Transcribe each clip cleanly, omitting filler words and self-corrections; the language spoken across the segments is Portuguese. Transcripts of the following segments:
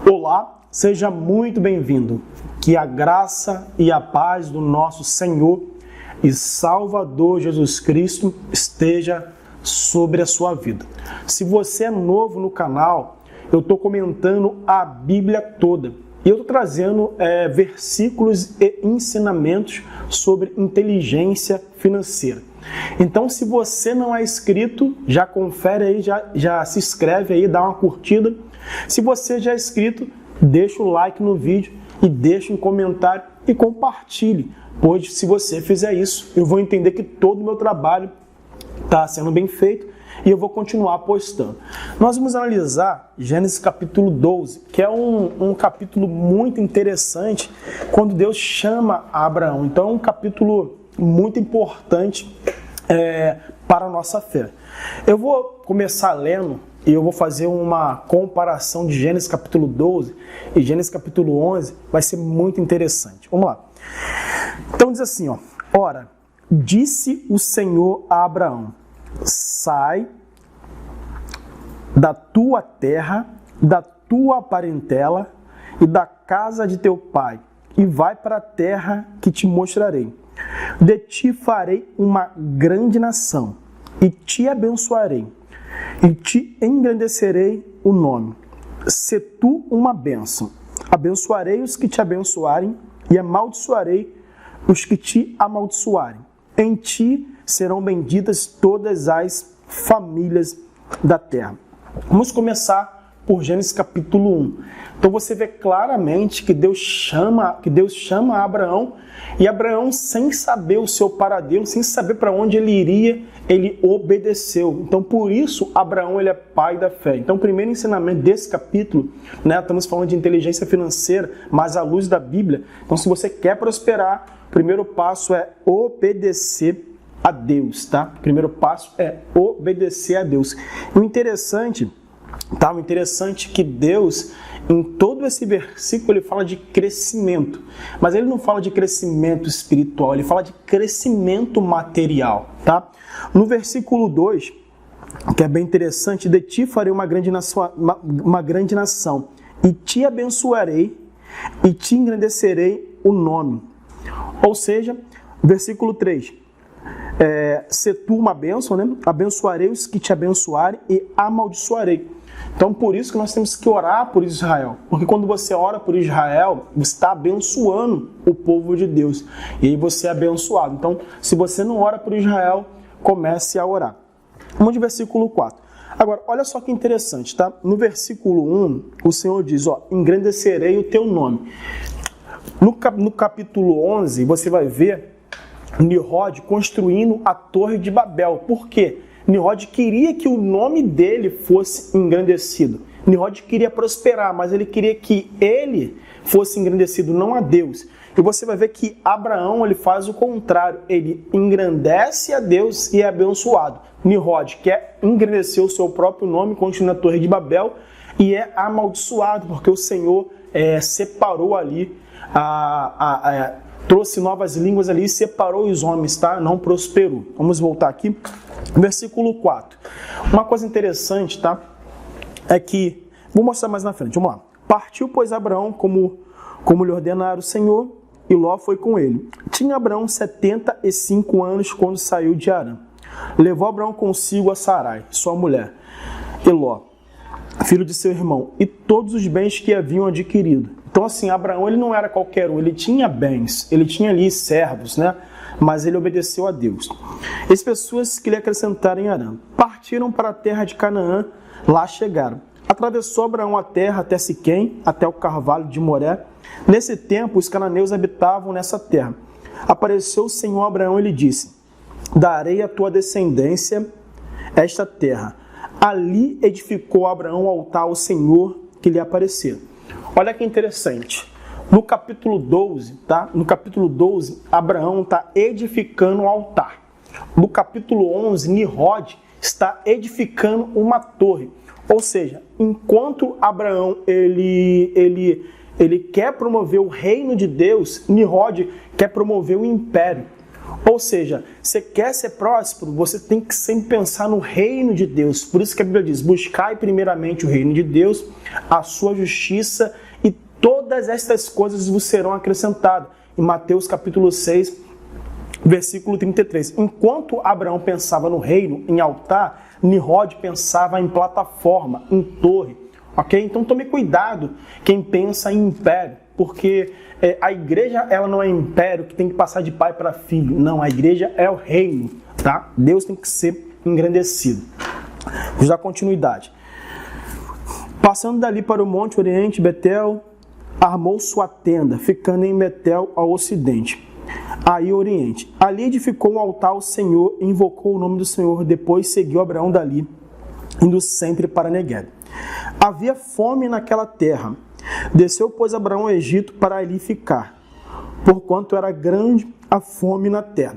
Olá, seja muito bem-vindo. Que a graça e a paz do nosso Senhor e Salvador Jesus Cristo esteja sobre a sua vida. Se você é novo no canal, eu estou comentando a Bíblia toda. E eu estou trazendo versículos e ensinamentos sobre inteligência financeira. Então, se você não é inscrito, já confere aí, já se inscreve aí, dá uma curtida. Se você já é inscrito, deixa o like no vídeo e deixa um comentário e compartilhe. Pois se você fizer isso, eu vou entender que todo o meu trabalho está sendo bem feito e eu vou continuar postando. Nós vamos analisar Gênesis capítulo 12, que é um capítulo muito interessante quando Deus chama Abraão. Então é um capítulo muito importante para a nossa fé. Eu vou começar lendo e eu vou fazer uma comparação de Gênesis capítulo 12 e Gênesis capítulo 11, vai ser muito interessante. Vamos lá. Então diz assim, ó: Ora, disse o Senhor a Abraão: sai da tua terra, da tua parentela e da casa de teu pai, e vai para a terra que te mostrarei. De ti farei uma grande nação, e te abençoarei, e te engrandecerei o nome. Se tu uma bênção, abençoarei os que te abençoarem, e amaldiçoarei os que te amaldiçoarem. Em ti serão benditas todas as famílias da terra. Vamos começar por Gênesis capítulo 1. Então você vê claramente que Deus chama Abraão, e Abraão, sem saber o seu paradeiro, sem saber para onde ele iria, ele obedeceu. Então por isso Abraão ele é pai da fé. Então o primeiro ensinamento desse capítulo, estamos falando de inteligência financeira, mas à luz da Bíblia. Então se você quer prosperar, o primeiro passo é obedecer a Deus, tá? O primeiro passo é obedecer a Deus. O interessante é que Deus, em todo esse versículo, ele fala de crescimento. Mas ele não fala de crescimento espiritual, ele fala de crescimento material, tá? No versículo 2, que é bem interessante: de ti farei uma grande nação, e te abençoarei, e te engrandecerei o nome. Ou seja, versículo 3, se tu uma bênção, abençoarei os que te abençoarem e amaldiçoarei. Então, por isso que nós temos que orar por Israel. Porque quando você ora por Israel, você está abençoando o povo de Deus. E aí você é abençoado. Então, se você não ora por Israel, comece a orar. Vamos de versículo 4. Agora, olha só que interessante, tá? No versículo 1, o Senhor diz, engrandecerei o teu nome. No capítulo 11, você vai ver Nimrod construindo a Torre de Babel. Por quê? Nimrod queria que o nome dele fosse engrandecido. Nimrod queria prosperar, mas ele queria que ele fosse engrandecido, não a Deus. E você vai ver que Abraão ele faz o contrário. Ele engrandece a Deus e é abençoado. Nimrod quer engrandecer o seu próprio nome, construindo a Torre de Babel, e é amaldiçoado, porque o Senhor separou ali, trouxe novas línguas ali e separou os homens, tá? Não prosperou. Vamos voltar aqui. Versículo 4. Uma coisa interessante, tá? É que, vou mostrar mais na frente, vamos lá. Partiu, pois, Abraão, como lhe ordenara o Senhor, e Ló foi com ele. Tinha Abraão 75 anos quando saiu de Harã. Levou Abraão consigo a Sarai, sua mulher, e Ló, filho de seu irmão, e todos os bens que haviam adquirido. Então, assim, Abraão ele não era qualquer um, ele tinha bens, ele tinha ali servos, mas ele obedeceu a Deus. As pessoas que lhe acrescentaram em Harã partiram para a terra de Canaã, lá chegaram. Atravessou Abraão a terra até Siquém, até o carvalho de Moré. Nesse tempo, os cananeus habitavam nessa terra. Apareceu o Senhor a Abraão e lhe disse: darei à tua descendência esta terra. Ali edificou Abraão o altar ao Senhor que lhe apareceu. Olha que interessante. No capítulo 12, tá? No capítulo 12, Abraão está edificando um altar. No capítulo 11, Nimrod está edificando uma torre. Ou seja, enquanto Abraão ele quer promover o reino de Deus, Nimrod quer promover o império. Ou seja, você quer ser próspero, você tem que sempre pensar no reino de Deus. Por isso que a Bíblia diz, buscai primeiramente o reino de Deus, a sua justiça, e todas estas coisas vos serão acrescentadas. Em Mateus capítulo 6, versículo 33. Enquanto Abraão pensava no reino, em altar, Nimrod pensava em plataforma, em torre. Ok? Então tome cuidado quem pensa em império, porque a igreja ela não é império que tem que passar de pai para filho. Não, a igreja é o reino. Tá? Deus tem que ser engrandecido. Vamos dar continuidade. Passando dali para o monte Oriente, Betel armou sua tenda, ficando em Betel ao ocidente. Aí Oriente. Ali edificou um altar ao Senhor e invocou o nome do Senhor. Depois seguiu Abraão dali, indo sempre para Negueb. Havia fome naquela terra. Desceu, pois, Abraão ao Egito para ali ficar, porquanto era grande a fome na terra.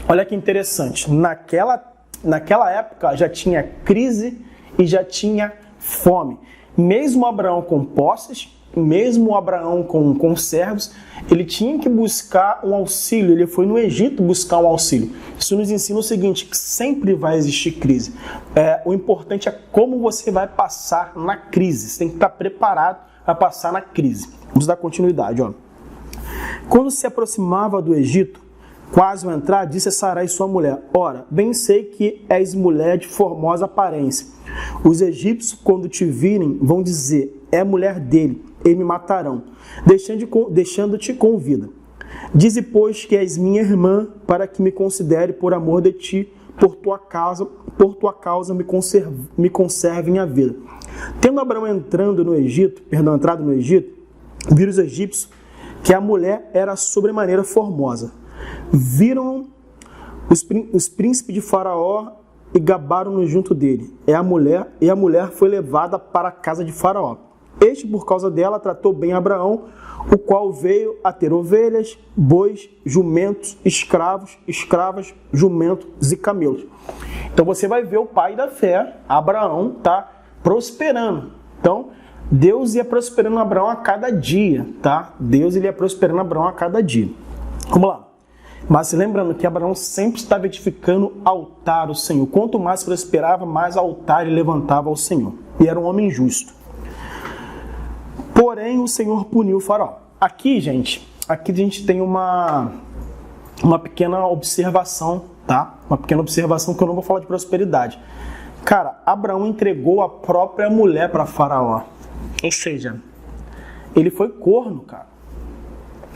Olha que interessante. Naquela época já tinha crise e já tinha fome. Mesmo Abraão com posses, mesmo Abraão com servos, ele tinha que buscar um auxílio, ele foi no Egito buscar um auxílio. Isso nos ensina o seguinte, que sempre vai existir crise. O importante é como você vai passar na crise, você tem que estar preparado para passar na crise. Vamos dar continuidade. Ó. Quando se aproximava do Egito, quase ao entrar, disse a Sarai sua mulher, ora, bem sei que és mulher de formosa aparência. Os egípcios, quando te virem, vão dizer, é mulher dele, e me matarão, deixando-te com vida. Dize, pois, que és minha irmã, para que me considere por amor de ti, por tua causa me conservem a vida. Tendo Abraão entrado no Egito, viram os egípcios que a mulher era sobremaneira formosa. Viram os príncipes de Faraó e gabaram-no junto dele. E a mulher foi levada para a casa de Faraó. Este, por causa dela, tratou bem Abraão, o qual veio a ter ovelhas, bois, jumentos, escravas, jumentos e camelos. Então você vai ver o pai da fé, Abraão, tá prosperando. Então, Deus ia prosperando Abraão a cada dia, tá? Deus ia prosperando Abraão a cada dia. Vamos lá. Mas lembrando que Abraão sempre estava edificando altar ao Senhor. Quanto mais prosperava, mais altar ele levantava ao Senhor. E era um homem justo. Porém, o Senhor puniu o Faraó. Aqui, gente, a gente tem uma pequena observação, tá? Uma pequena observação que eu não vou falar de prosperidade. Cara, Abraão entregou a própria mulher para Faraó. Ou seja, ele foi corno, cara.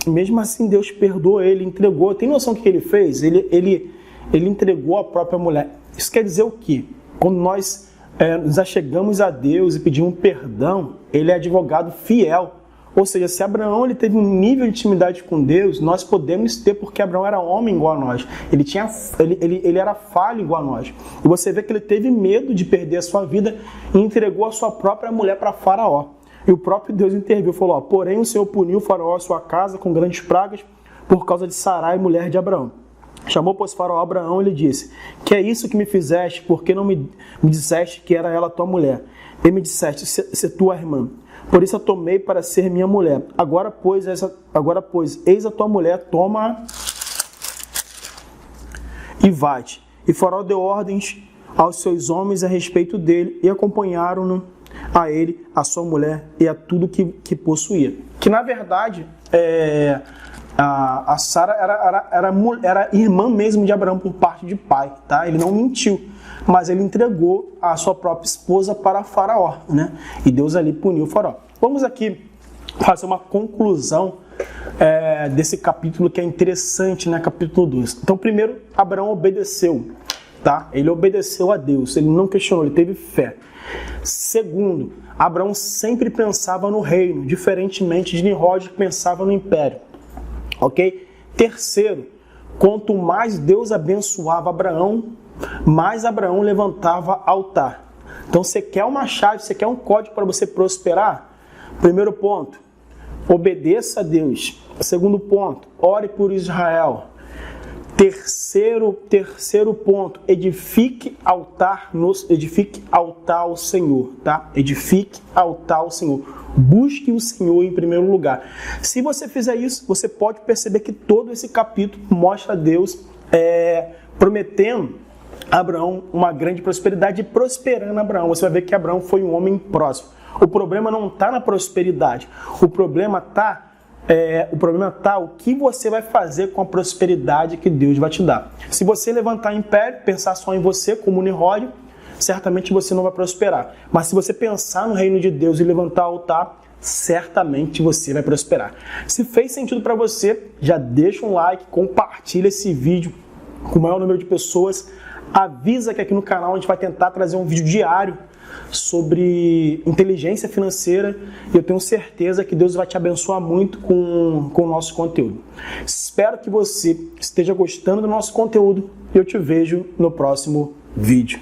Mesmo assim, Deus perdoou ele, entregou. Tem noção do que ele fez? Ele entregou a própria mulher. Isso quer dizer o quê? Quando nós nos achegamos a Deus e pedimos perdão, ele é advogado fiel. Ou seja, se Abraão ele teve um nível de intimidade com Deus, nós podemos ter, porque Abraão era homem igual a nós. Ele era falho igual a nós. E você vê que ele teve medo de perder a sua vida e entregou a sua própria mulher para Faraó. E o próprio Deus interviu, falou, porém o Senhor puniu Faraó a sua casa com grandes pragas por causa de Sarai, mulher de Abraão. Chamou, pois, Faraó a Abraão e lhe disse, que é isso que me fizeste, porque não me disseste que era ela tua mulher? E me disseste, ser tua irmã. Por isso a tomei para ser minha mulher. Agora, pois, eis a tua mulher, toma e vai-te. E Faraó deu ordens aos seus homens a respeito dele e acompanharam-no a ele, a sua mulher e a tudo que possuía. Que, na verdade, a Sara era irmã mesmo de Abraão por parte de pai, tá? Ele não mentiu, mas ele entregou a sua própria esposa para Faraó, né? E Deus ali puniu o Faraó. Vamos aqui fazer uma conclusão desse capítulo que é interessante, né? Capítulo 2. Então, primeiro, Abraão obedeceu, tá? Ele obedeceu a Deus, ele não questionou, ele teve fé. Segundo, Abraão sempre pensava no reino, diferentemente de Nimrod, que pensava no império. Ok? Terceiro, quanto mais Deus abençoava Abraão, mais Abraão levantava altar. Então, você quer uma chave, você quer um código para você prosperar? Primeiro ponto, obedeça a Deus. Segundo ponto, ore por Israel. Terceiro ponto, edifique altar ao Senhor, tá? Edifique altar ao Senhor. Busque o Senhor em primeiro lugar. Se você fizer isso, você pode perceber que todo esse capítulo mostra Deus prometendo a Abraão uma grande prosperidade e prosperando Abraão. Você vai ver que Abraão foi um homem próspero. O problema não está na prosperidade. O problema está o que você vai fazer com a prosperidade que Deus vai te dar. Se você levantar império, pensar só em você como Nimrod, certamente você não vai prosperar. Mas se você pensar no reino de Deus e levantar altar, certamente você vai prosperar. Se fez sentido para você, já deixa um like, compartilha esse vídeo com o maior número de pessoas. Avisa que aqui no canal a gente vai tentar trazer um vídeo diário sobre inteligência financeira e eu tenho certeza que Deus vai te abençoar muito com o nosso conteúdo. Espero que você esteja gostando do nosso conteúdo e eu te vejo no próximo vídeo.